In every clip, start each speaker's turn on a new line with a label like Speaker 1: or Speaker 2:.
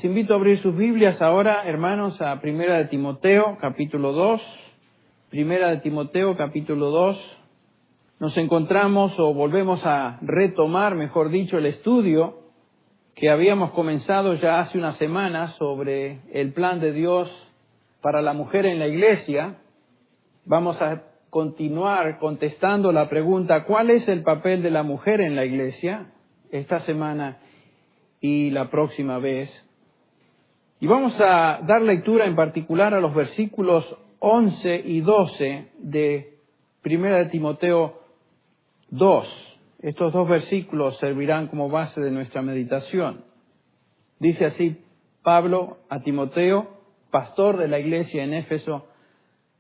Speaker 1: Les invito a abrir sus Biblias ahora, hermanos, a Primera de Timoteo, capítulo 2. Primera de Timoteo, capítulo 2. Nos encontramos o volvemos a retomar, mejor dicho, el estudio que habíamos comenzado ya hace unas semanas sobre el plan de Dios para la mujer en la iglesia. Vamos a continuar contestando la pregunta, ¿cuál es el papel de la mujer en la iglesia? Esta semana y la próxima vez. Y vamos a dar lectura en particular a los versículos 11 y 12 de Primera de Timoteo 2. Estos dos versículos servirán como base de nuestra meditación. Dice así Pablo a Timoteo, pastor de la iglesia en Éfeso: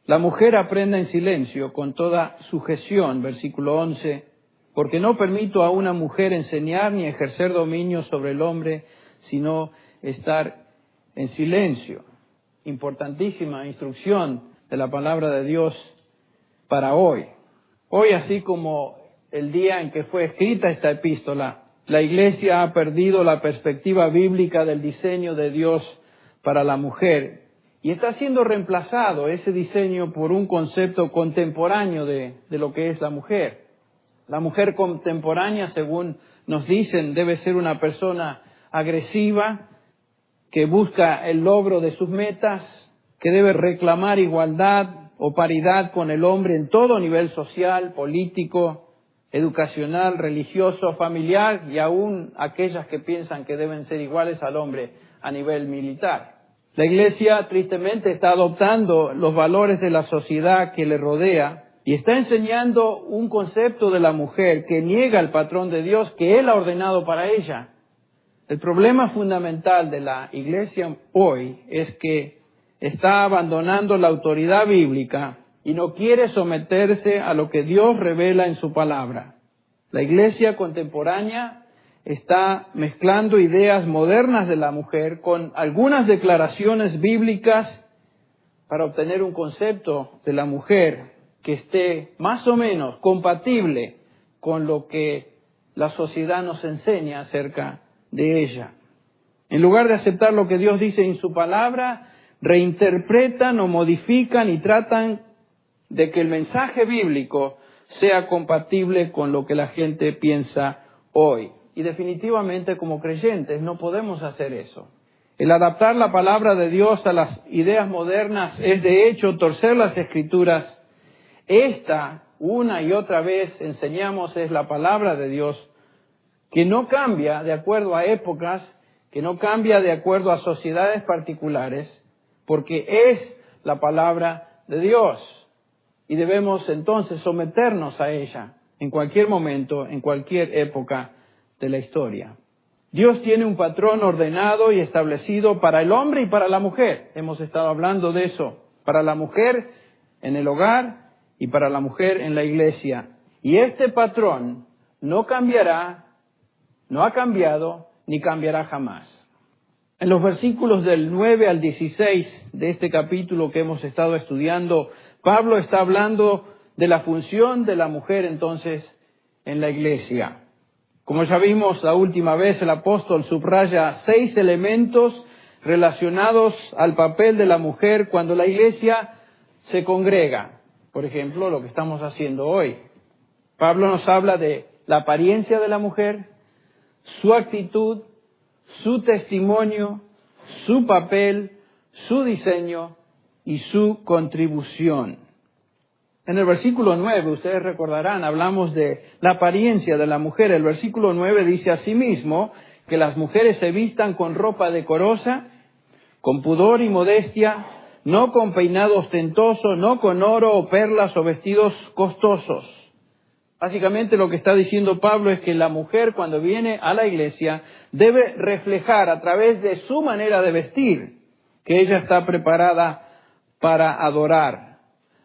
Speaker 1: la mujer aprenda en silencio con toda sujeción, versículo 11, porque no permito a una mujer enseñar ni ejercer dominio sobre el hombre, sino estar en silencio. Importantísima instrucción de la palabra de Dios para hoy. Hoy, así como el día en que fue escrita esta epístola, la iglesia ha perdido la perspectiva bíblica del diseño de Dios para la mujer y está siendo reemplazado ese diseño por un concepto contemporáneo de lo que es la mujer. La mujer contemporánea, según nos dicen, debe ser una persona agresiva, que busca el logro de sus metas, que debe reclamar igualdad o paridad con el hombre en todo nivel social, político, educacional, religioso, familiar y aún aquellas que piensan que deben ser iguales al hombre a nivel militar. La Iglesia tristemente está adoptando los valores de la sociedad que le rodea y está enseñando un concepto de la mujer que niega el patrón de Dios que Él ha ordenado para ella. El problema fundamental de la Iglesia hoy es que está abandonando la autoridad bíblica y no quiere someterse a lo que Dios revela en su palabra. La Iglesia contemporánea está mezclando ideas modernas de la mujer con algunas declaraciones bíblicas para obtener un concepto de la mujer que esté más o menos compatible con lo que la sociedad nos enseña acerca de ella. En lugar de aceptar lo que Dios dice en su palabra, reinterpretan o modifican y tratan de que el mensaje bíblico sea compatible con lo que la gente piensa hoy. Y definitivamente como creyentes no podemos hacer eso. El adaptar la palabra de Dios a las ideas modernas es de hecho torcer las Escrituras. Esta, una y otra vez enseñamos, es la palabra de Dios, que no cambia de acuerdo a épocas, que no cambia de acuerdo a sociedades particulares, porque es la palabra de Dios. Y debemos entonces someternos a ella en cualquier momento, en cualquier época de la historia. Dios tiene un patrón ordenado y establecido para el hombre y para la mujer. Hemos estado hablando de eso. Para la mujer en el hogar y para la mujer en la iglesia. Y este patrón no cambiará, no ha cambiado, ni cambiará jamás. En los versículos del 9 al 16 de este capítulo que hemos estado estudiando, Pablo está hablando de la función de la mujer entonces en la iglesia. Como ya vimos la última vez, el apóstol subraya 6 elementos relacionados al papel de la mujer cuando la iglesia se congrega. Por ejemplo, lo que estamos haciendo hoy. Pablo nos habla de la apariencia de la mujer, su actitud, su testimonio, su papel, su diseño y su contribución. En el versículo 9, ustedes recordarán, hablamos de la apariencia de la mujer. El versículo 9 dice asimismo que las mujeres se vistan con ropa decorosa, con pudor y modestia, no con peinado ostentoso, no con oro o perlas o vestidos costosos. Básicamente lo que está diciendo Pablo es que la mujer cuando viene a la iglesia debe reflejar a través de su manera de vestir que ella está preparada para adorar.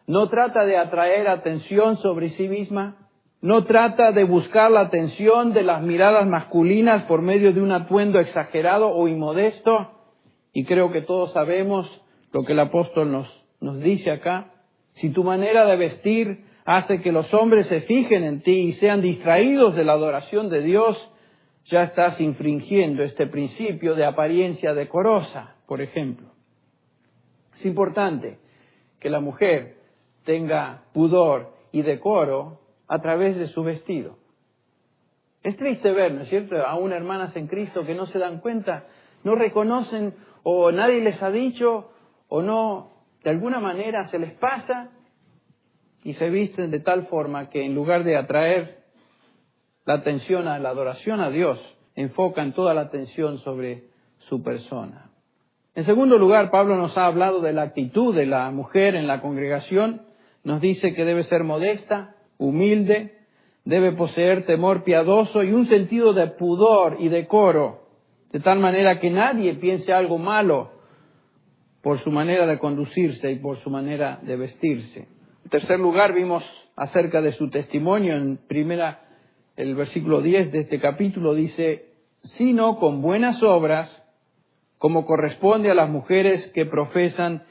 Speaker 1: No trata de atraer atención sobre sí misma, no trata de buscar la atención de las miradas masculinas por medio de un atuendo exagerado o inmodesto. Y creo que todos sabemos lo que el apóstol nos dice acá. Si tu manera de vestir hace que los hombres se fijen en ti y sean distraídos de la adoración de Dios, ya estás infringiendo este principio de apariencia decorosa, por ejemplo. Es importante que la mujer tenga pudor y decoro a través de su vestido. Es triste ver, ¿no es cierto?, aún hermanas en Cristo que no se dan cuenta, no reconocen, o nadie les ha dicho, o no, de alguna manera se les pasa y se visten de tal forma que en lugar de atraer la atención a la adoración a Dios, enfocan toda la atención sobre su persona. En segundo lugar, Pablo nos ha hablado de la actitud de la mujer en la congregación. Nos dice que debe ser modesta, humilde, debe poseer temor piadoso y un sentido de pudor y decoro, de tal manera que nadie piense algo malo por su manera de conducirse y por su manera de vestirse. En tercer lugar, vimos acerca de su testimonio en el versículo 10 de este capítulo, dice, sino con buenas obras, como corresponde a las mujeres que profesan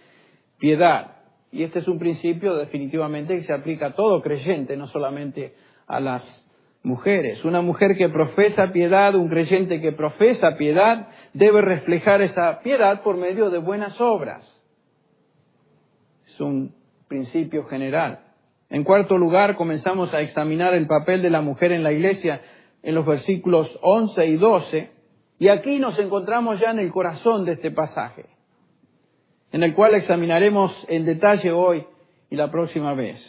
Speaker 1: piedad. Y este es un principio definitivamente que se aplica a todo creyente, no solamente a las mujeres. Una mujer que profesa piedad, un creyente que profesa piedad, debe reflejar esa piedad por medio de buenas obras. Es un principio general. En cuarto lugar, comenzamos a examinar el papel de la mujer en la iglesia en los versículos 11 y 12, y aquí nos encontramos ya en el corazón de este pasaje, en el cual examinaremos en detalle hoy y la próxima vez.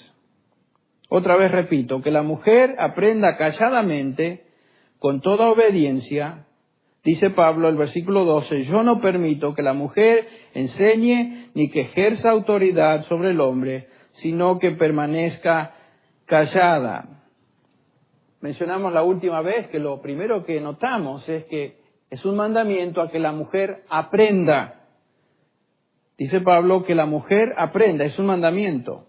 Speaker 1: Otra vez repito, que la mujer aprenda calladamente, con toda obediencia. Dice Pablo, el versículo 12, yo no permito que la mujer enseñe ni que ejerza autoridad sobre el hombre, sino que permanezca callada. Mencionamos la última vez que lo primero que notamos es que es un mandamiento a que la mujer aprenda. Dice Pablo que la mujer aprenda, es un mandamiento.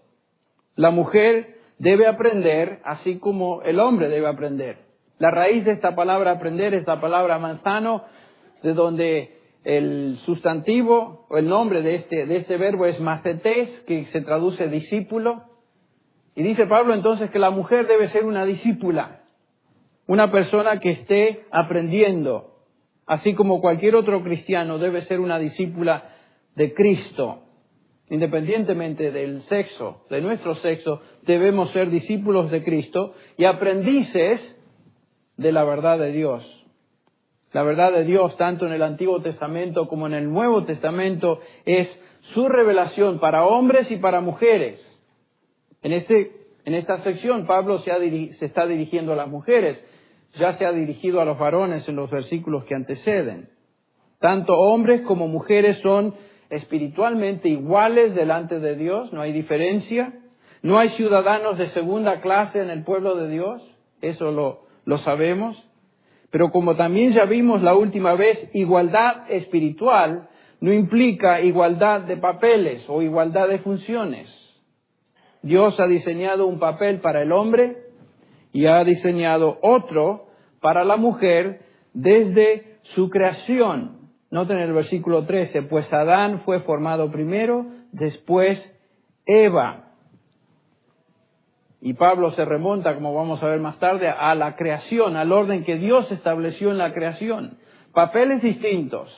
Speaker 1: La mujer debe aprender así como el hombre debe aprender. La raíz de esta palabra aprender es la palabra manzano, de donde el sustantivo o el nombre de este verbo es macetes, que se traduce discípulo. Y dice Pablo entonces que la mujer debe ser una discípula, una persona que esté aprendiendo, así como cualquier otro cristiano debe ser una discípula de Cristo. Independientemente del sexo, de nuestro sexo, debemos ser discípulos de Cristo y aprendices de la verdad de Dios. La verdad de Dios, tanto en el Antiguo Testamento como en el Nuevo Testamento, es su revelación para hombres y para mujeres. En esta sección, Pablo se está dirigiendo a las mujeres, ya se ha dirigido a los varones en los versículos que anteceden. Tanto hombres como mujeres son espiritualmente iguales delante de Dios, no hay diferencia. No hay ciudadanos de segunda clase en el pueblo de Dios, eso lo sabemos. Pero como también ya vimos la última vez, igualdad espiritual no implica igualdad de papeles o igualdad de funciones. Dios ha diseñado un papel para el hombre y ha diseñado otro para la mujer desde su creación. Noten el versículo 13, pues Adán fue formado primero, después Eva. Y Pablo se remonta, como vamos a ver más tarde, a la creación, al orden que Dios estableció en la creación. Papeles distintos,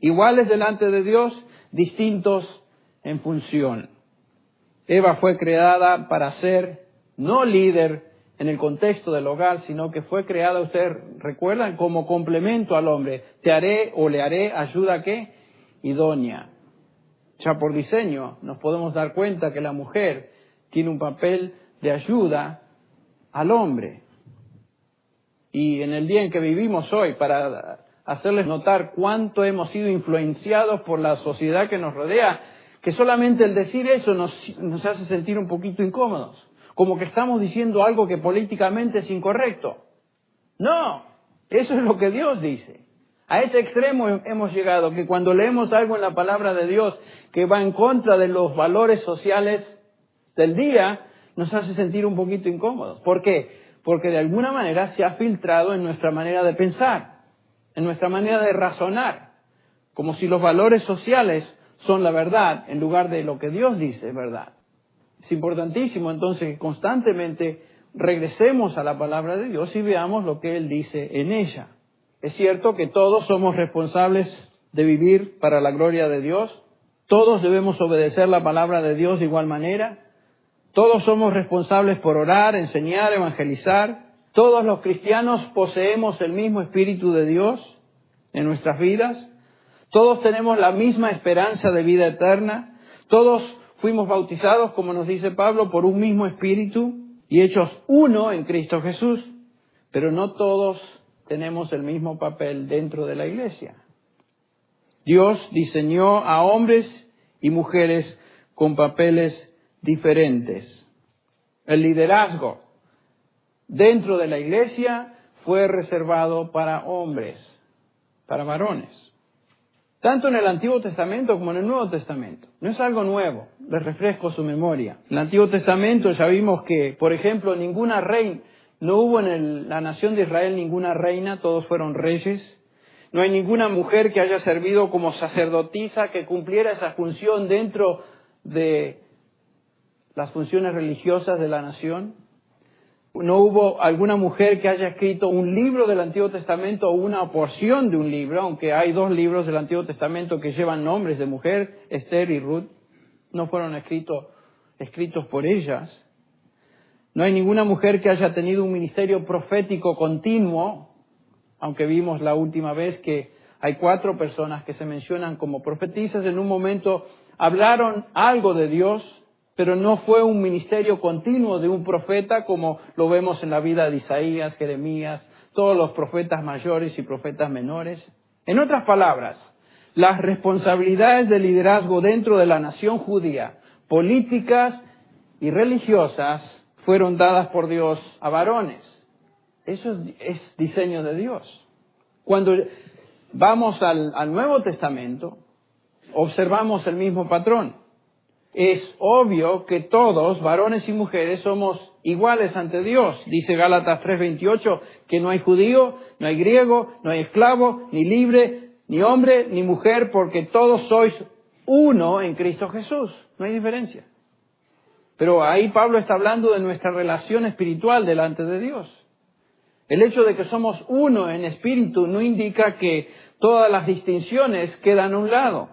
Speaker 1: iguales delante de Dios, distintos en función. Eva fue creada para ser no líder en el contexto del hogar, sino que fue creada, ustedes recuerdan, como complemento al hombre. Te haré o le haré ayuda, ¿qué? Idónea. Ya por diseño nos podemos dar cuenta que la mujer tiene un papel de ayuda al hombre. Y en el día en que vivimos hoy, para hacerles notar cuánto hemos sido influenciados por la sociedad que nos rodea, que solamente el decir eso nos hace sentir un poquito incómodos, como que estamos diciendo algo que políticamente es incorrecto. No, eso es lo que Dios dice. A ese extremo hemos llegado, que cuando leemos algo en la palabra de Dios que va en contra de los valores sociales del día, nos hace sentir un poquito incómodos. ¿Por qué? Porque de alguna manera se ha filtrado en nuestra manera de pensar, en nuestra manera de razonar, como si los valores sociales son la verdad en lugar de lo que Dios dice es verdad. Es importantísimo entonces que constantemente regresemos a la palabra de Dios y veamos lo que Él dice en ella. Es cierto que todos somos responsables de vivir para la gloria de Dios. Todos debemos obedecer la palabra de Dios de igual manera. Todos somos responsables por orar, enseñar, evangelizar. Todos los cristianos poseemos el mismo Espíritu de Dios en nuestras vidas. Todos tenemos la misma esperanza de vida eterna. Todos fuimos bautizados, como nos dice Pablo, por un mismo Espíritu y hechos uno en Cristo Jesús. Pero no todos tenemos el mismo papel dentro de la iglesia. Dios diseñó a hombres y mujeres con papeles diferentes. El liderazgo dentro de la iglesia fue reservado para hombres, para varones. Tanto en el Antiguo Testamento como en el Nuevo Testamento. No es algo nuevo, les refresco su memoria. En el Antiguo Testamento ya vimos que, por ejemplo, no hubo en la nación de Israel ninguna reina, todos fueron reyes. No hay ninguna mujer que haya servido como sacerdotisa que cumpliera esa función dentro de las funciones religiosas de la nación. No hubo alguna mujer que haya escrito un libro del Antiguo Testamento o una porción de un libro, aunque hay 2 libros del Antiguo Testamento que llevan nombres de mujer, Esther y Ruth. No fueron escritos por ellas. No hay ninguna mujer que haya tenido un ministerio profético continuo, aunque vimos la última vez que hay 4 personas que se mencionan como profetisas. En un momento hablaron algo de Dios, pero no fue un ministerio continuo de un profeta como lo vemos en la vida de Isaías, Jeremías, todos los profetas mayores y profetas menores. En otras palabras, las responsabilidades de liderazgo dentro de la nación judía, políticas y religiosas, fueron dadas por Dios a varones. Eso es diseño de Dios. Cuando vamos al Nuevo Testamento, observamos el mismo patrón. Es obvio que todos, varones y mujeres, somos iguales ante Dios. Dice Gálatas 3:28 que no hay judío, no hay griego, no hay esclavo, ni libre, ni hombre, ni mujer, porque todos sois uno en Cristo Jesús. No hay diferencia. Pero ahí Pablo está hablando de nuestra relación espiritual delante de Dios. El hecho de que somos uno en espíritu no indica que todas las distinciones quedan a un lado.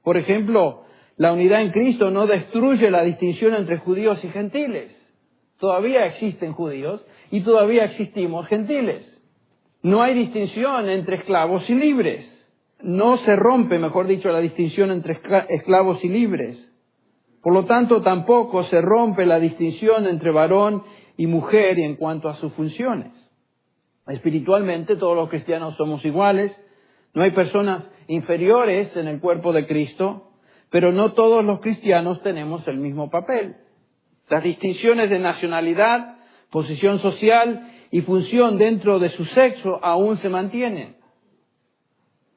Speaker 1: Por ejemplo, la unidad en Cristo no destruye la distinción entre judíos y gentiles. Todavía existen judíos y todavía existimos gentiles. No hay distinción entre esclavos y libres. No se rompe, mejor dicho, la distinción entre esclavos y libres. Por lo tanto, tampoco se rompe la distinción entre varón y mujer en cuanto a sus funciones. Espiritualmente, todos los cristianos somos iguales. No hay personas inferiores en el cuerpo de Cristo, pero no todos los cristianos tenemos el mismo papel. Las distinciones de nacionalidad, posición social y función dentro de su sexo aún se mantienen.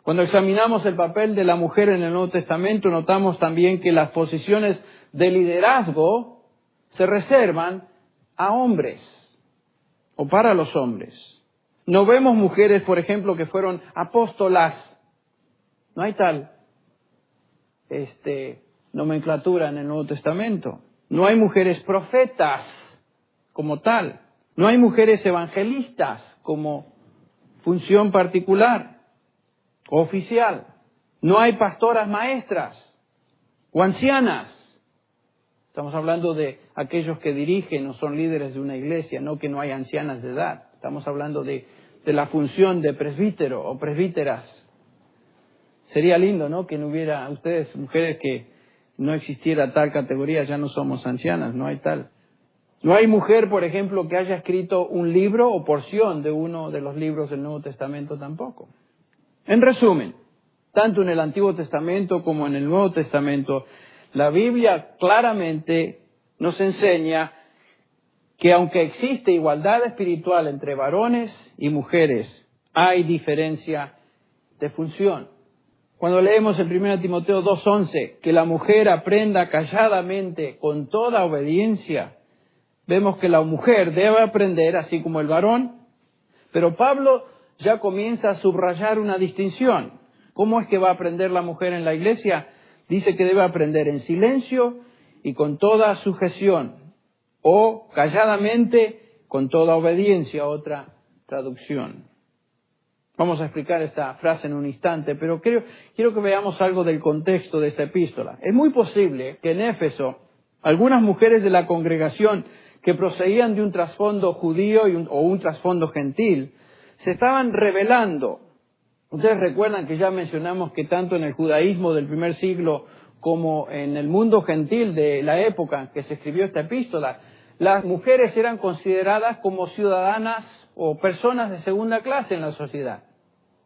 Speaker 1: Cuando examinamos el papel de la mujer en el Nuevo Testamento, notamos también que las posiciones de liderazgo se reservan a hombres o para los hombres. No vemos mujeres, por ejemplo, que fueron apóstolas. No hay tal nomenclatura en el Nuevo Testamento. No hay mujeres profetas como tal. No hay mujeres evangelistas como función particular o oficial. No hay pastoras maestras o ancianas. Estamos hablando de aquellos que dirigen o son líderes de una iglesia, no que no hay ancianas de edad. Estamos hablando de la función de presbítero o presbíteras. Sería lindo, ¿no?, que no hubiera ustedes, mujeres, que no existiera tal categoría, ya no somos ancianas, no hay tal. No hay mujer, por ejemplo, que haya escrito un libro o porción de uno de los libros del Nuevo Testamento tampoco. En resumen, tanto en el Antiguo Testamento como en el Nuevo Testamento, la Biblia claramente nos enseña que aunque existe igualdad espiritual entre varones y mujeres, hay diferencia de función. Cuando leemos en 1 Timoteo 2:11 que la mujer aprenda calladamente con toda obediencia, vemos que la mujer debe aprender así como el varón, pero Pablo ya comienza a subrayar una distinción. ¿Cómo es que va a aprender la mujer en la iglesia? Dice que debe aprender en silencio y con toda sujeción, o calladamente con toda obediencia, otra traducción. Vamos a explicar esta frase en un instante, pero quiero que veamos algo del contexto de esta epístola. Es muy posible que en Éfeso algunas mujeres de la congregación que procedían de un trasfondo judío o un trasfondo gentil se estaban rebelando. Ustedes recuerdan que ya mencionamos que tanto en el judaísmo del primer siglo como en el mundo gentil de la época en que se escribió esta epístola, las mujeres eran consideradas como ciudadanas o personas de segunda clase en la sociedad.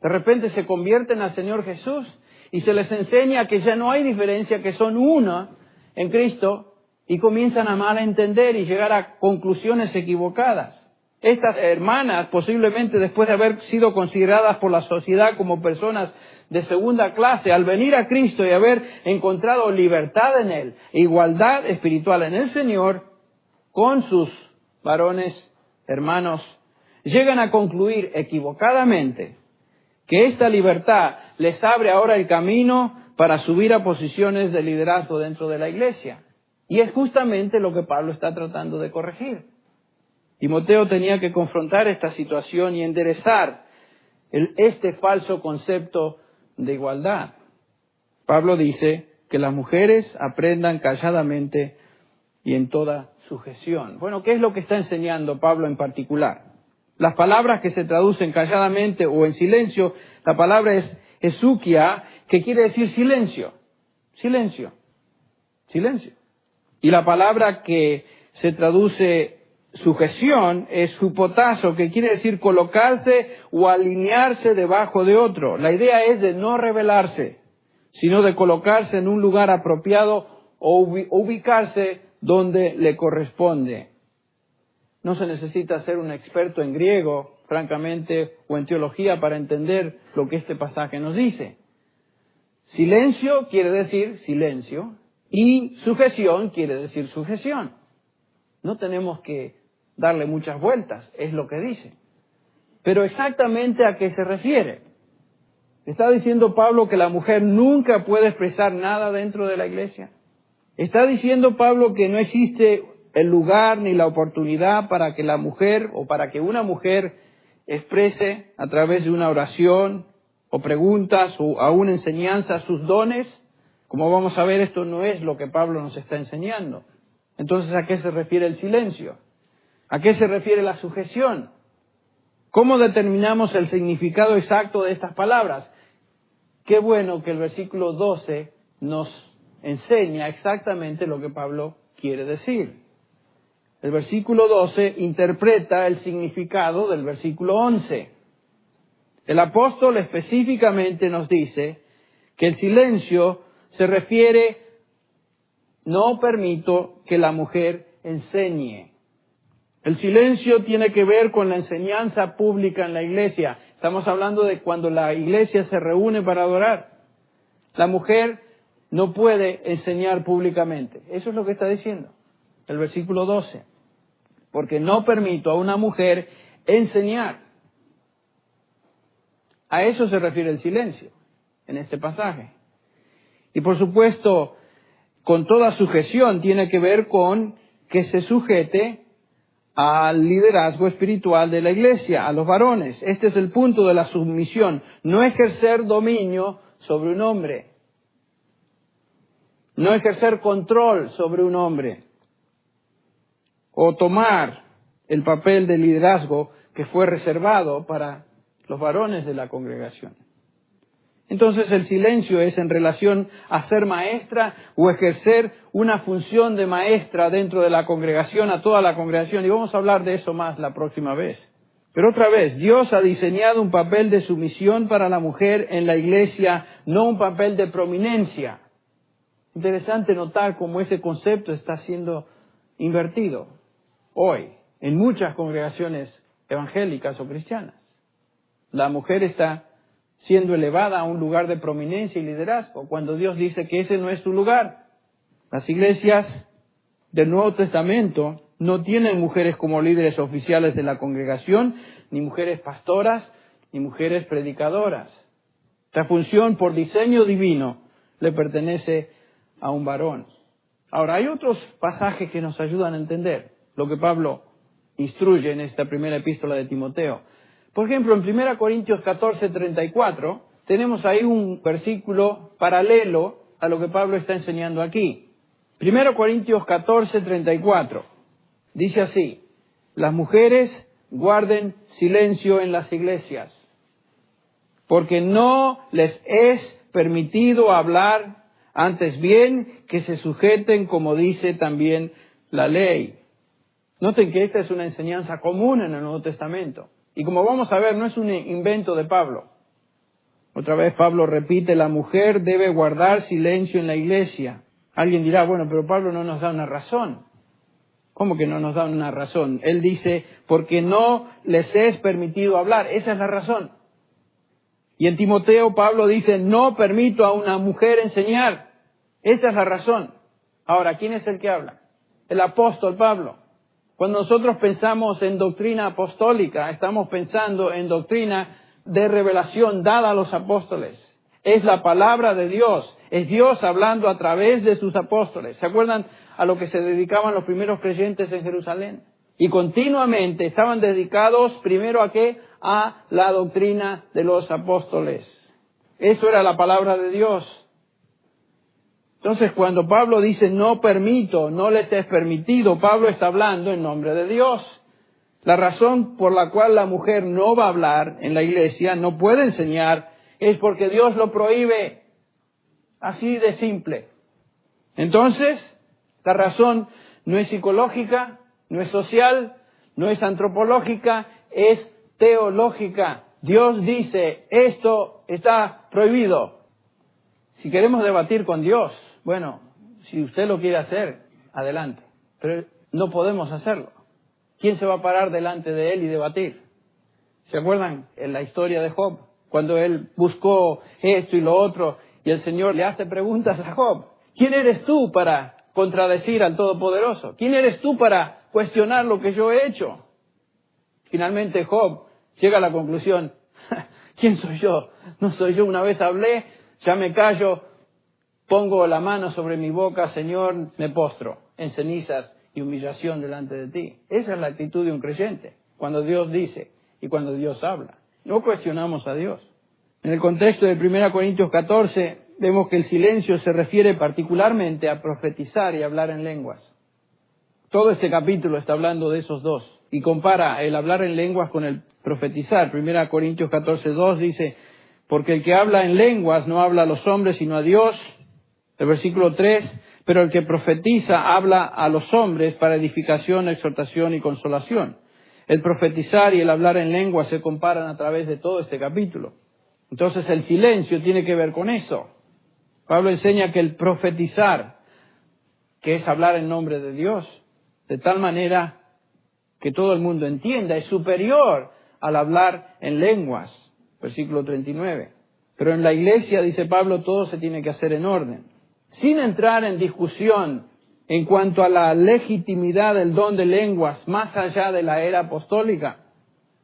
Speaker 1: De repente se convierten al Señor Jesús y se les enseña que ya no hay diferencia, que son una en Cristo, y comienzan a malentender y llegar a conclusiones equivocadas. Estas hermanas, posiblemente después de haber sido consideradas por la sociedad como personas de segunda clase, al venir a Cristo y haber encontrado libertad en Él, igualdad espiritual en el Señor, con sus varones, hermanos, llegan a concluir equivocadamente que esta libertad les abre ahora el camino para subir a posiciones de liderazgo dentro de la iglesia. Y es justamente lo que Pablo está tratando de corregir. Timoteo tenía que confrontar esta situación y enderezar este falso concepto de igualdad. Pablo dice que las mujeres aprendan calladamente y en toda sujeción. Bueno, ¿qué es lo que está enseñando Pablo en particular? Las palabras que se traducen calladamente o en silencio, la palabra es esukia, que quiere decir silencio. Silencio. Silencio. Y la palabra que se traduce sujeción es hupotazo, que quiere decir colocarse o alinearse debajo de otro. La idea es de no rebelarse, sino de colocarse en un lugar apropiado o ubicarse donde le corresponde. No se necesita ser un experto en griego, francamente, o en teología para entender lo que este pasaje nos dice. Silencio quiere decir silencio y sujeción quiere decir sujeción. No tenemos que darle muchas vueltas, es lo que dice. Pero exactamente a qué se refiere. ¿Está diciendo Pablo que la mujer nunca puede expresar nada dentro de la iglesia? ¿Está diciendo Pablo que no existe el lugar ni la oportunidad para que la mujer o para que una mujer exprese a través de una oración o preguntas o aún enseñanza sus dones? Como vamos a ver, esto no es lo que Pablo nos está enseñando. Entonces, ¿a qué se refiere el silencio? ¿A qué se refiere la sujeción? ¿Cómo determinamos el significado exacto de estas palabras? Qué bueno que el versículo 12 nos enseña exactamente lo que Pablo quiere decir. El versículo 12 interpreta el significado del versículo 11. El apóstol específicamente nos dice que el silencio se refiere, no permito que la mujer enseñe. El silencio tiene que ver con la enseñanza pública en la iglesia. Estamos hablando de cuando la iglesia se reúne para adorar. La mujer no puede enseñar públicamente. Eso es lo que está diciendo el versículo 12. Porque no permito a una mujer enseñar. A eso se refiere el silencio en este pasaje. Y por supuesto, con toda sujeción tiene que ver con que se sujete al liderazgo espiritual de la iglesia, a los varones. Este es el punto de la sumisión. No ejercer dominio sobre un hombre. No ejercer control sobre un hombre. O tomar el papel de liderazgo que fue reservado para los varones de la congregación. Entonces el silencio es en relación a ser maestra o ejercer una función de maestra dentro de la congregación, a toda la congregación. Y vamos a hablar de eso más la próxima vez. Pero otra vez, Dios ha diseñado un papel de sumisión para la mujer en la iglesia, no un papel de prominencia. Interesante notar cómo ese concepto está siendo invertido hoy en muchas congregaciones evangélicas o cristianas. La mujer está siendo elevada a un lugar de prominencia y liderazgo, cuando Dios dice que ese no es su lugar. Las iglesias del Nuevo Testamento no tienen mujeres como líderes oficiales de la congregación, ni mujeres pastoras, ni mujeres predicadoras. Esta función, por diseño divino, le pertenece a un varón. Ahora, hay otros pasajes que nos ayudan a entender lo que Pablo instruye en esta primera epístola de Timoteo. Por ejemplo, en 1 Corintios 14:34, tenemos ahí un versículo paralelo a lo que Pablo está enseñando aquí. 1 Corintios 14:34, dice así: las mujeres guarden silencio en las iglesias, porque no les es permitido hablar, antes bien que se sujeten, como dice también la ley. Noten que esta es una enseñanza común en el Nuevo Testamento. Y como vamos a ver, no es un invento de Pablo. Otra vez Pablo repite, la mujer debe guardar silencio en la iglesia. Alguien dirá, bueno, pero Pablo no nos da una razón. ¿Cómo que no nos da una razón? Él dice, porque no les es permitido hablar. Esa es la razón. Y en Timoteo Pablo dice, no permito a una mujer enseñar. Esa es la razón. Ahora, ¿quién es el que habla? El apóstol Pablo. Cuando nosotros pensamos en doctrina apostólica, estamos pensando en doctrina de revelación dada a los apóstoles. Es la palabra de Dios. Es Dios hablando a través de sus apóstoles. ¿Se acuerdan a lo que se dedicaban los primeros creyentes en Jerusalén? Y continuamente estaban dedicados primero a ¿qué? A la doctrina de los apóstoles. Eso era la palabra de Dios. Entonces, cuando Pablo dice no permito, no les es permitido, Pablo está hablando en nombre de Dios. La razón por la cual la mujer no va a hablar en la iglesia, no puede enseñar, es porque Dios lo prohíbe. Así de simple. Entonces, la razón no es psicológica, no es social, no es antropológica, es teológica. Dios dice, esto está prohibido. Si queremos debatir con Dios, bueno, si usted lo quiere hacer, adelante. Pero no podemos hacerlo. ¿Quién se va a parar delante de él y debatir? ¿Se acuerdan en la historia de Job? Cuando él buscó esto y lo otro, y el Señor le hace preguntas a Job. ¿Quién eres tú para contradecir al Todopoderoso? ¿Quién eres tú para cuestionar lo que yo he hecho? Finalmente Job llega a la conclusión, ¿quién soy yo? No soy yo, una vez hablé, ya me callo, pongo la mano sobre mi boca, Señor, me postro en cenizas y humillación delante de ti. Esa es la actitud de un creyente, cuando Dios dice y cuando Dios habla. No cuestionamos a Dios. En el contexto de 1 Corintios 14, vemos que el silencio se refiere particularmente a profetizar y hablar en lenguas. Todo este capítulo está hablando de esos dos y compara el hablar en lenguas con el profetizar. 1 Corintios 14:2 dice, porque el que habla en lenguas no habla a los hombres sino a Dios. El versículo 3, pero el que profetiza habla a los hombres para edificación, exhortación y consolación. El profetizar y el hablar en lenguas se comparan a través de todo este capítulo. Entonces el silencio tiene que ver con eso. Pablo enseña que el profetizar, que es hablar en nombre de Dios, de tal manera que todo el mundo entienda, es superior al hablar en lenguas. Versículo 39. Pero en la iglesia, dice Pablo, todo se tiene que hacer en orden. Sin entrar en discusión en cuanto a la legitimidad del don de lenguas más allá de la era apostólica,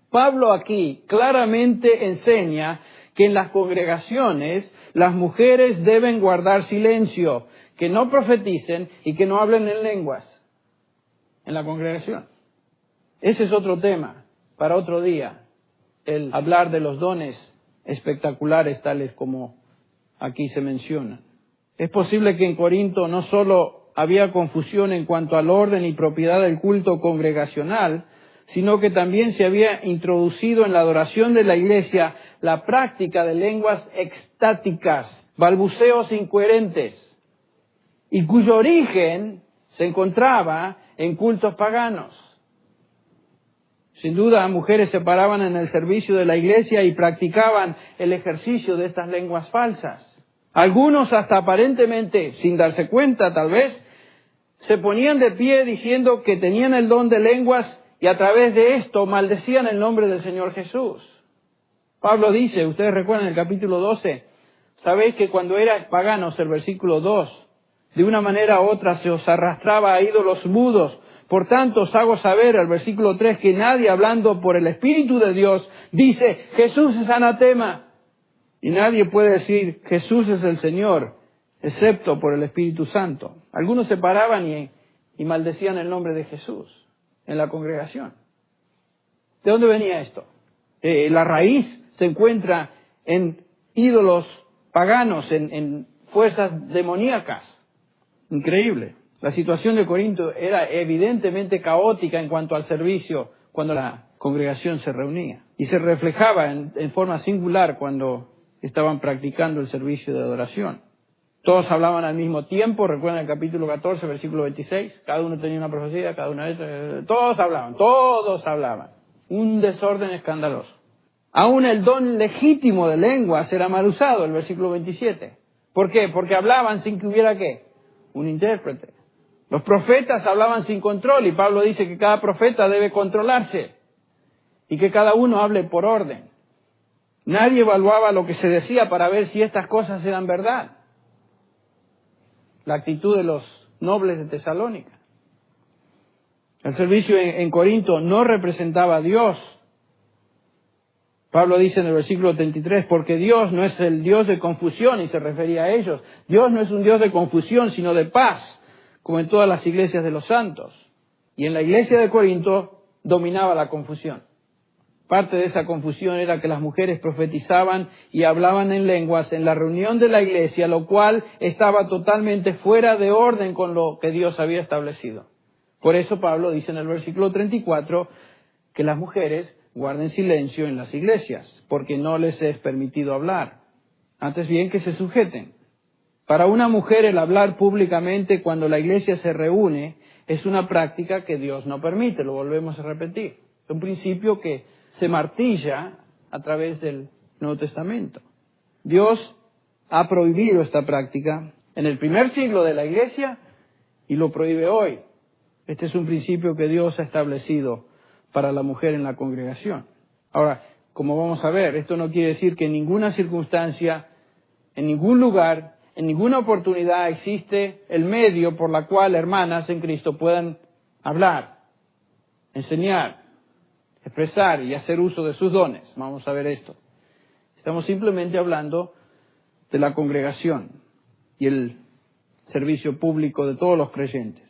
Speaker 1: Pablo aquí claramente enseña que en las congregaciones las mujeres deben guardar silencio, que no profeticen y que no hablen en lenguas en la congregación. Ese es otro tema para otro día, el hablar de los dones espectaculares tales como aquí se mencionan. Es posible que en Corinto no solo había confusión en cuanto al orden y propiedad del culto congregacional, sino que también se había introducido en la adoración de la iglesia la práctica de lenguas extáticas, balbuceos incoherentes, y cuyo origen se encontraba en cultos paganos. Sin duda, mujeres se paraban en el servicio de la iglesia y practicaban el ejercicio de estas lenguas falsas. Algunos hasta aparentemente, sin darse cuenta tal vez, se ponían de pie diciendo que tenían el don de lenguas y a través de esto maldecían el nombre del Señor Jesús. Pablo dice, ustedes recuerdan el capítulo 12, sabéis que cuando erais paganos, el versículo 2, de una manera u otra se os arrastraba a ídolos mudos. Por tanto, os hago saber, el versículo 3, que nadie hablando por el Espíritu de Dios dice, Jesús es anatema. Y nadie puede decir, Jesús es el Señor, excepto por el Espíritu Santo. Algunos se paraban y maldecían el nombre de Jesús en la congregación. ¿De dónde venía esto? La raíz se encuentra en ídolos paganos, en fuerzas demoníacas. Increíble. La situación de Corinto era evidentemente caótica en cuanto al servicio cuando la congregación se reunía. Y se reflejaba en forma singular cuando estaban practicando el servicio de adoración. Todos hablaban al mismo tiempo, recuerdan el capítulo 14, versículo 26, cada uno tenía una profecía, todos hablaban. Un desorden escandaloso. Aún el don legítimo de lenguas era mal usado, el versículo 27. ¿Por qué? Porque hablaban sin que hubiera ¿qué? Un intérprete. Los profetas hablaban sin control y Pablo dice que cada profeta debe controlarse y que cada uno hable por orden. Nadie evaluaba lo que se decía para ver si estas cosas eran verdad. La actitud de los nobles de Tesalónica. El servicio en Corinto no representaba a Dios. Pablo dice en el versículo 33, porque Dios no es el Dios de confusión, y se refería a ellos. Dios no es un Dios de confusión, sino de paz, como en todas las iglesias de los santos. Y en la iglesia de Corinto dominaba la confusión. Parte de esa confusión era que las mujeres profetizaban y hablaban en lenguas en la reunión de la iglesia, lo cual estaba totalmente fuera de orden con lo que Dios había establecido. Por eso Pablo dice en el versículo 34 que las mujeres guarden silencio en las iglesias, porque no les es permitido hablar. Antes bien que se sujeten. Para una mujer el hablar públicamente cuando la iglesia se reúne es una práctica que Dios no permite, lo volvemos a repetir. Es un principio que se martilla a través del Nuevo Testamento. Dios ha prohibido esta práctica en el primer siglo de la iglesia y lo prohíbe hoy. Este es un principio que Dios ha establecido para la mujer en la congregación. Ahora, como vamos a ver, esto no quiere decir que en ninguna circunstancia, en ningún lugar, en ninguna oportunidad existe el medio por la cual hermanas en Cristo puedan hablar, enseñar, expresar y hacer uso de sus dones. Vamos a ver esto. Estamos simplemente hablando de la congregación y el servicio público de todos los creyentes.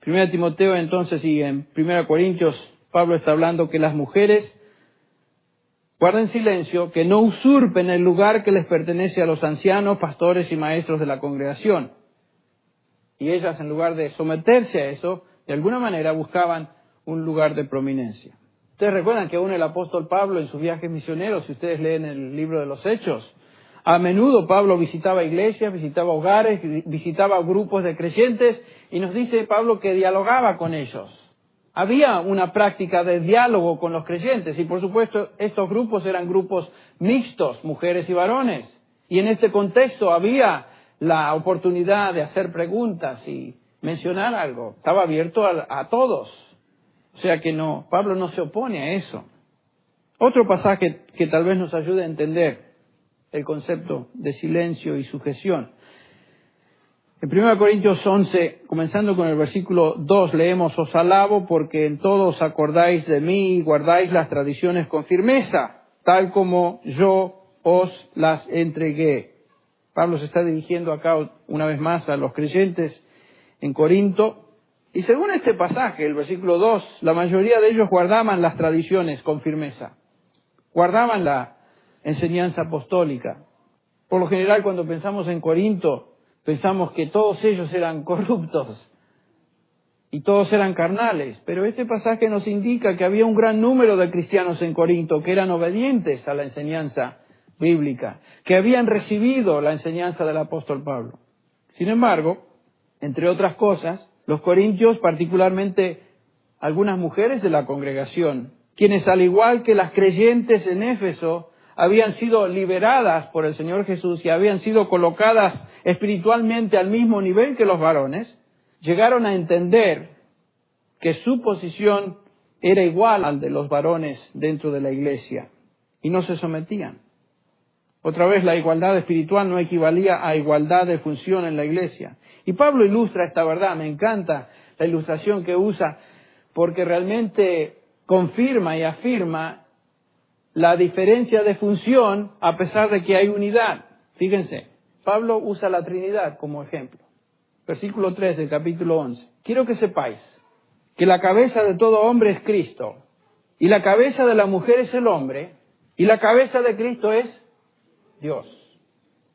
Speaker 1: 1 Timoteo entonces y en 1 Corintios Pablo está hablando que las mujeres guarden silencio, que no usurpen el lugar que les pertenece a los ancianos, pastores y maestros de la congregación. Y ellas, en lugar de someterse a eso, de alguna manera buscaban un lugar de prominencia. Ustedes recuerdan que aún el apóstol Pablo en sus viajes misioneros, si ustedes leen el libro de los Hechos, a menudo Pablo visitaba iglesias, visitaba hogares, visitaba grupos de creyentes y nos dice Pablo que dialogaba con ellos. Había una práctica de diálogo con los creyentes y por supuesto estos grupos eran grupos mixtos, mujeres y varones. Y en este contexto había la oportunidad de hacer preguntas y mencionar algo. Estaba abierto a todos. O sea que no, Pablo no se opone a eso. Otro pasaje que tal vez nos ayude a entender el concepto de silencio y sujeción. En 1 Corintios 11, comenzando con el versículo 2, leemos: os alabo porque en todo os acordáis de mí y guardáis las tradiciones con firmeza, tal como yo os las entregué. Pablo se está dirigiendo acá una vez más a los creyentes en Corinto. Y según este pasaje, el versículo 2, la mayoría de ellos guardaban las tradiciones con firmeza. Guardaban la enseñanza apostólica. Por lo general, cuando pensamos en Corinto, pensamos que todos ellos eran corruptos y todos eran carnales. Pero este pasaje nos indica que había un gran número de cristianos en Corinto que eran obedientes a la enseñanza bíblica, que habían recibido la enseñanza del apóstol Pablo. Sin embargo, entre otras cosas, los corintios, particularmente algunas mujeres de la congregación, quienes al igual que las creyentes en Éfeso, habían sido liberadas por el Señor Jesús y habían sido colocadas espiritualmente al mismo nivel que los varones, llegaron a entender que su posición era igual al de los varones dentro de la iglesia y no se sometían. Otra vez, la igualdad espiritual no equivalía a igualdad de función en la iglesia. Y Pablo ilustra esta verdad. Me encanta la ilustración que usa porque realmente confirma y afirma la diferencia de función a pesar de que hay unidad. Fíjense, Pablo usa la Trinidad como ejemplo. Versículo 3 del capítulo 11. Quiero que sepáis que la cabeza de todo hombre es Cristo, y la cabeza de la mujer es el hombre, y la cabeza de Cristo es Dios.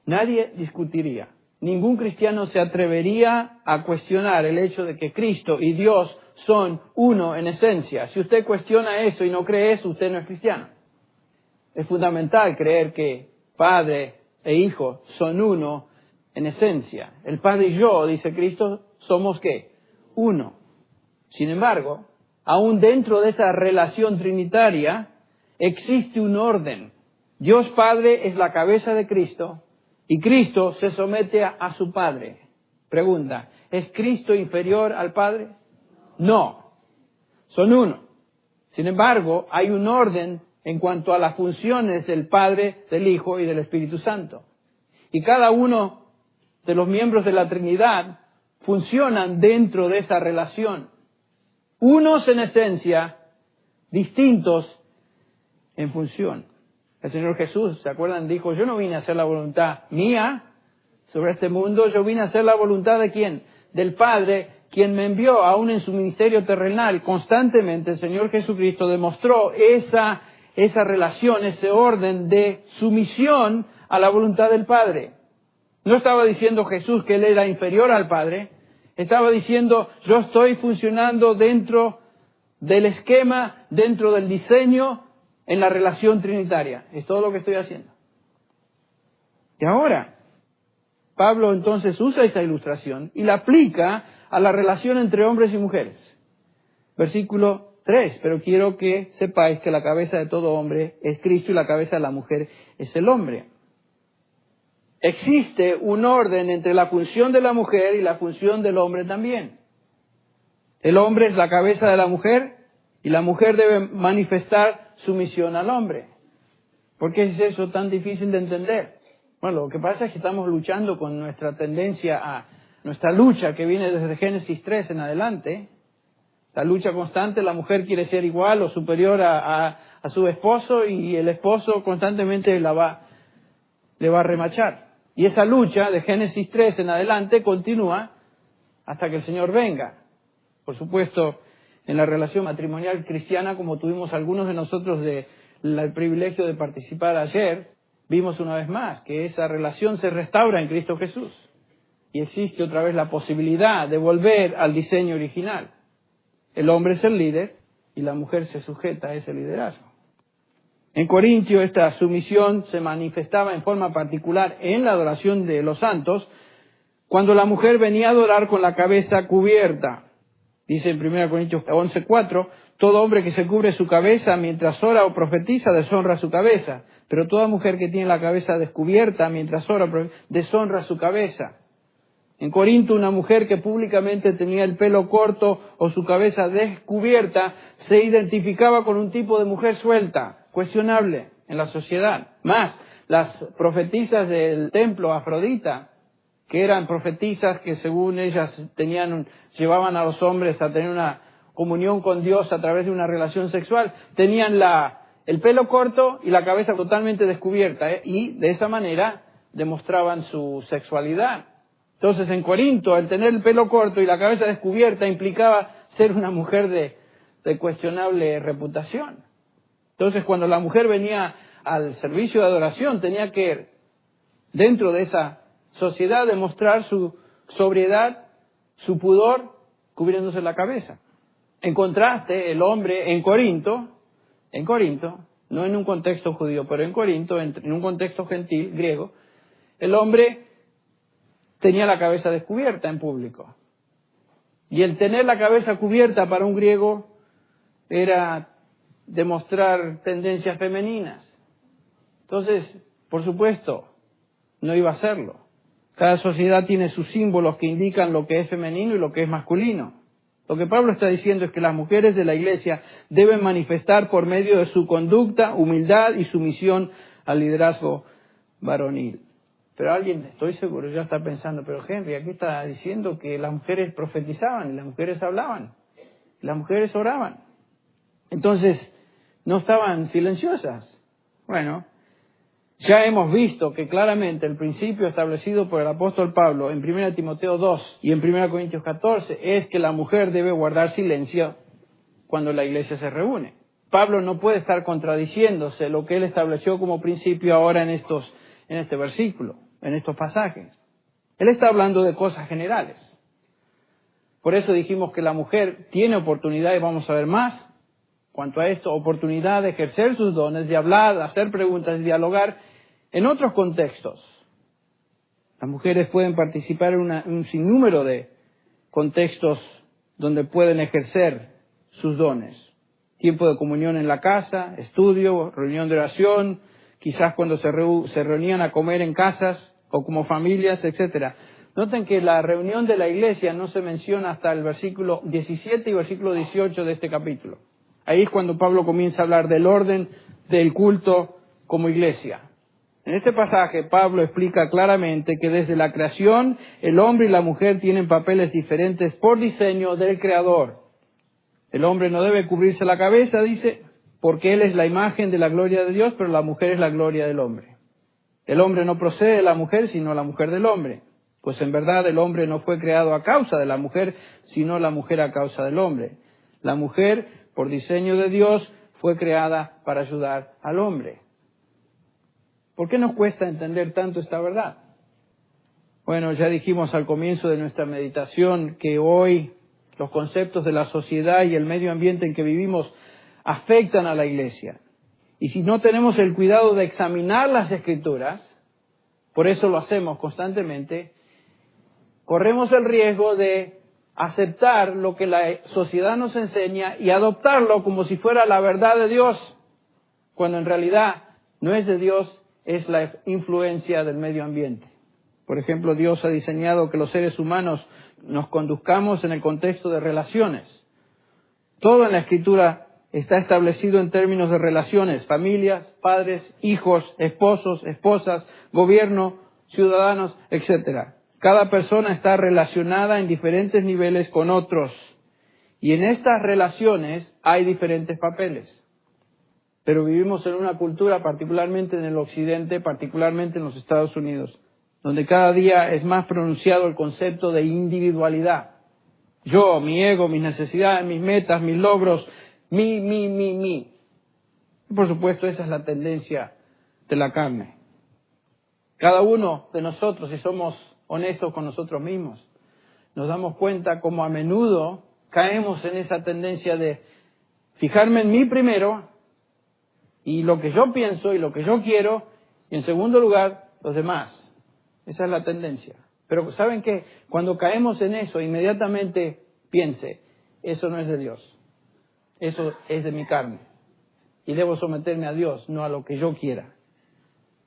Speaker 1: Nadie discutiría. Ningún cristiano se atrevería a cuestionar el hecho de que Cristo y Dios son uno en esencia. Si usted cuestiona eso y no cree eso, usted no es cristiano. Es fundamental creer que Padre e Hijo son uno en esencia. El Padre y yo, dice Cristo, somos ¿qué? Uno. Sin embargo, aún dentro de esa relación trinitaria, existe un orden. Dios Padre es la cabeza de Cristo y Cristo se somete a su Padre. Pregunta, ¿es Cristo inferior al Padre? No, son uno. Sin embargo, hay un orden en cuanto a las funciones del Padre, del Hijo y del Espíritu Santo. Y cada uno de los miembros de la Trinidad funcionan dentro de esa relación. Unos en esencia, distintos en función. El Señor Jesús, ¿se acuerdan? Dijo, yo no vine a hacer la voluntad mía sobre este mundo, yo vine a hacer la voluntad ¿de quién? Del Padre, quien me envió aún en su ministerio terrenal. Constantemente el Señor Jesucristo demostró esa relación, ese orden de sumisión a la voluntad del Padre. No estaba diciendo Jesús que Él era inferior al Padre, estaba diciendo, yo estoy funcionando dentro del esquema, dentro del diseño, en la relación trinitaria. Es todo lo que estoy haciendo. Y ahora, Pablo entonces usa esa ilustración y la aplica a la relación entre hombres y mujeres. Versículo 3, pero quiero que sepáis que la cabeza de todo hombre es Cristo y la cabeza de la mujer es el hombre. Existe un orden entre la función de la mujer y la función del hombre también. El hombre es la cabeza de la mujer y la mujer debe manifestar sumisión al hombre. ¿Por qué es eso tan difícil de entender? Bueno, lo que pasa es que estamos luchando con nuestra tendencia nuestra lucha que viene desde Génesis 3 en adelante. La lucha constante, la mujer quiere ser igual o superior a su esposo y el esposo constantemente le va a remachar. Y esa lucha de Génesis 3 en adelante continúa hasta que el Señor venga. Por supuesto, en la relación matrimonial cristiana, como tuvimos algunos de nosotros el privilegio de participar ayer, vimos una vez más que esa relación se restaura en Cristo Jesús. Y existe otra vez la posibilidad de volver al diseño original. El hombre es el líder y la mujer se sujeta a ese liderazgo. En Corintio esta sumisión se manifestaba en forma particular en la adoración de los santos, cuando la mujer venía a adorar con la cabeza cubierta. Dice en 1 Corintios 11:4, todo hombre que se cubre su cabeza mientras ora o profetiza deshonra su cabeza, pero toda mujer que tiene la cabeza descubierta mientras ora deshonra su cabeza. En Corinto, una mujer que públicamente tenía el pelo corto o su cabeza descubierta se identificaba con un tipo de mujer suelta, cuestionable en la sociedad. Más, las profetisas del templo Afrodita, que eran profetisas que según ellas llevaban a los hombres a tener una comunión con Dios a través de una relación sexual, tenían el pelo corto y la cabeza totalmente descubierta, y de esa manera demostraban su sexualidad. Entonces en Corinto, el tener el pelo corto y la cabeza descubierta implicaba ser una mujer de cuestionable reputación. Entonces cuando la mujer venía al servicio de adoración, tenía que, dentro de esa sociedad, demostrar su sobriedad, su pudor, cubriéndose la cabeza. En contraste, el hombre en Corinto, no en un contexto judío, pero en Corinto, en un contexto gentil, griego, el hombre tenía la cabeza descubierta en público. Y el tener la cabeza cubierta para un griego era demostrar tendencias femeninas. Entonces, por supuesto, no iba a hacerlo. Cada sociedad tiene sus símbolos que indican lo que es femenino y lo que es masculino. Lo que Pablo está diciendo es que las mujeres de la iglesia deben manifestar por medio de su conducta, humildad y sumisión al liderazgo varonil. Pero alguien, estoy seguro, ya está pensando, pero Henry, aquí está diciendo que las mujeres profetizaban, y las mujeres hablaban, y las mujeres oraban. Entonces, no estaban silenciosas. Bueno, ya hemos visto que claramente el principio establecido por el apóstol Pablo en 1 Timoteo 2 y en 1 Corintios 14 es que la mujer debe guardar silencio cuando la iglesia se reúne. Pablo no puede estar contradiciéndose lo que él estableció como principio ahora en este versículo, en estos pasajes. Él está hablando de cosas generales. Por eso dijimos que la mujer tiene oportunidad, y vamos a ver más cuanto a esto, oportunidad de ejercer sus dones, de hablar, de hacer preguntas, de dialogar en otros contextos. Las mujeres pueden participar en un sinnúmero de contextos donde pueden ejercer sus dones. Tiempo de comunión en la casa, estudio, reunión de oración, quizás cuando se reunían a comer en casas o como familias, etcétera. Noten que la reunión de la iglesia no se menciona hasta el versículo 17 y versículo 18 de este capítulo. Ahí es cuando Pablo comienza a hablar del orden del culto como iglesia. En este pasaje Pablo explica claramente que desde la creación el hombre y la mujer tienen papeles diferentes por diseño del Creador. El hombre no debe cubrirse la cabeza, dice, porque él es la imagen de la gloria de Dios, pero la mujer es la gloria del hombre. El hombre no procede de la mujer, sino la mujer del hombre. Pues en verdad el hombre no fue creado a causa de la mujer, sino la mujer a causa del hombre. La mujer, por diseño de Dios, fue creada para ayudar al hombre. ¿Por qué nos cuesta entender tanto esta verdad? Bueno, ya dijimos al comienzo de nuestra meditación que hoy los conceptos de la sociedad y el medio ambiente en que vivimos afectan a la iglesia. Y si no tenemos el cuidado de examinar las Escrituras, por eso lo hacemos constantemente, corremos el riesgo de aceptar lo que la sociedad nos enseña y adoptarlo como si fuera la verdad de Dios, cuando en realidad no es de Dios, es la influencia del medio ambiente. Por ejemplo, Dios ha diseñado que los seres humanos nos conduzcamos en el contexto de relaciones. Todo en la Escritura está establecido en términos de relaciones, familias, padres, hijos, esposos, esposas, gobierno, ciudadanos, etc. Cada persona está relacionada en diferentes niveles con otros. Y en estas relaciones hay diferentes papeles. Pero vivimos en una cultura, particularmente en el occidente, particularmente en los Estados Unidos, donde cada día es más pronunciado el concepto de individualidad. Yo, mi ego, mis necesidades, mis metas, mis logros, mi. Y por supuesto, esa es la tendencia de la carne. Cada uno de nosotros, si somos honestos con nosotros mismos, nos damos cuenta cómo a menudo caemos en esa tendencia de fijarme en mí primero, y lo que yo pienso y lo que yo quiero, y en segundo lugar, los demás. Esa es la tendencia. Pero ¿saben qué? Cuando caemos en eso, inmediatamente piense, eso no es de Dios. Eso es de mi carne. Y debo someterme a Dios, no a lo que yo quiera.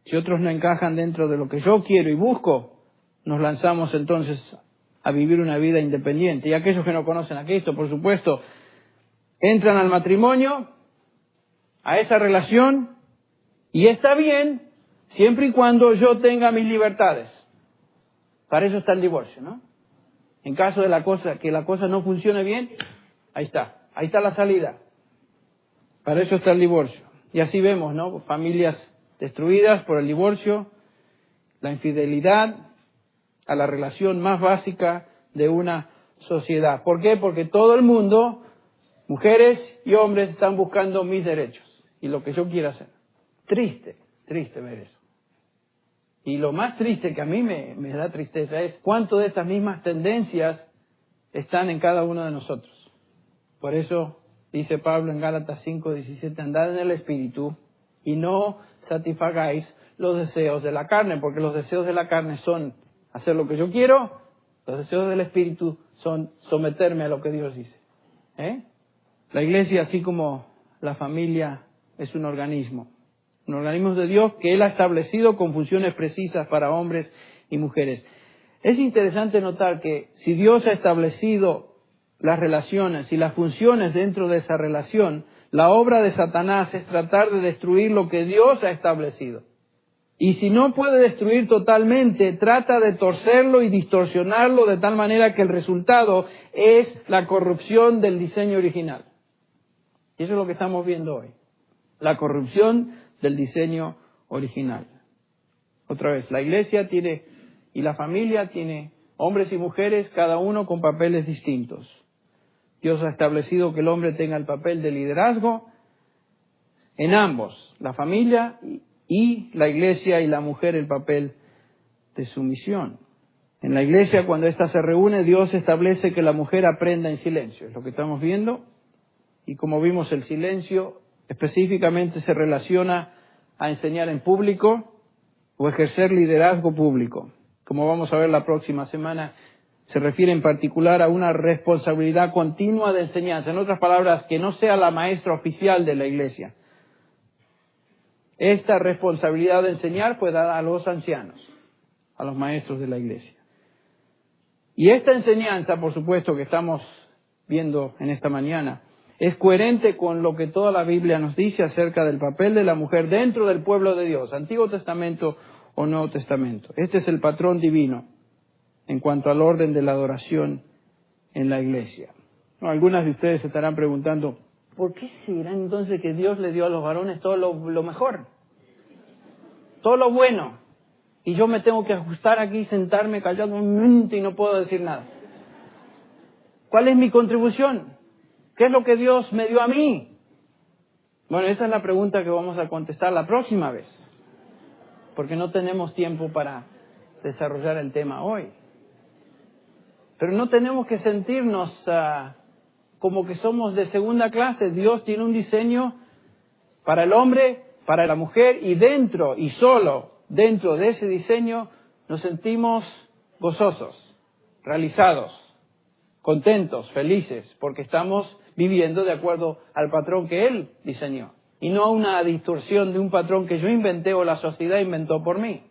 Speaker 1: Si otros no encajan dentro de lo que yo quiero y busco, nos lanzamos entonces a vivir una vida independiente. Y aquellos que no conocen a Cristo, por supuesto, entran al matrimonio, a esa relación, y está bien siempre y cuando yo tenga mis libertades. Para eso está el divorcio, ¿no? En caso de que la cosa no funcione bien, ahí está la salida. Para eso está el divorcio. Y así vemos, ¿no? Familias destruidas por el divorcio, la infidelidad a la relación más básica de una sociedad. ¿Por qué? Porque todo el mundo, mujeres y hombres, están buscando mis derechos y lo que yo quiera hacer. Triste ver eso. Y lo más triste que a mí me da tristeza es cuánto de estas mismas tendencias están en cada uno de nosotros. Por eso dice Pablo en Gálatas 5:17, andad en el Espíritu y no satisfagáis los deseos de la carne, porque los deseos de la carne son hacer lo que yo quiero, los deseos del Espíritu son someterme a lo que Dios dice. La iglesia, así como la familia, es un organismo de Dios que Él ha establecido con funciones precisas para hombres y mujeres. Es interesante notar que si Dios ha establecido las relaciones y las funciones dentro de esa relación, la obra de Satanás es tratar de destruir lo que Dios ha establecido. Y si no puede destruir totalmente, trata de torcerlo y distorsionarlo de tal manera que el resultado es la corrupción del diseño original. Y eso es lo que estamos viendo hoy. La corrupción del diseño original. Otra vez, la iglesia tiene y la familia tiene hombres y mujeres, cada uno con papeles distintos. Dios ha establecido que el hombre tenga el papel de liderazgo en ambos, la familia y la iglesia, y la mujer el papel de sumisión. En la iglesia, cuando ésta se reúne, Dios establece que la mujer aprenda en silencio. Es lo que estamos viendo. Y como vimos, el silencio específicamente se relaciona a enseñar en público o ejercer liderazgo público. Como vamos a ver la próxima semana, se refiere en particular a una responsabilidad continua de enseñanza. En otras palabras, que no sea la maestra oficial de la iglesia. Esta responsabilidad de enseñar fue dada a los ancianos, a los maestros de la iglesia. Y esta enseñanza, por supuesto, que estamos viendo en esta mañana, es coherente con lo que toda la Biblia nos dice acerca del papel de la mujer dentro del pueblo de Dios, Antiguo Testamento o Nuevo Testamento. Este es el patrón divino en cuanto al orden de la adoración en la iglesia. Algunas de ustedes se estarán preguntando, ¿por qué será entonces que Dios le dio a los varones todo lo mejor? Todo lo bueno. Y yo me tengo que ajustar aquí, sentarme callado un momento y no puedo decir nada. ¿Cuál es mi contribución? ¿Qué es lo que Dios me dio a mí? Bueno, esa es la pregunta que vamos a contestar la próxima vez, porque no tenemos tiempo para desarrollar el tema hoy. Pero no tenemos que sentirnos como que somos de segunda clase. Dios tiene un diseño para el hombre, para la mujer, y dentro y solo dentro de ese diseño nos sentimos gozosos, realizados, contentos, felices, porque estamos viviendo de acuerdo al patrón que Él diseñó, y no una distorsión de un patrón que yo inventé o la sociedad inventó por mí.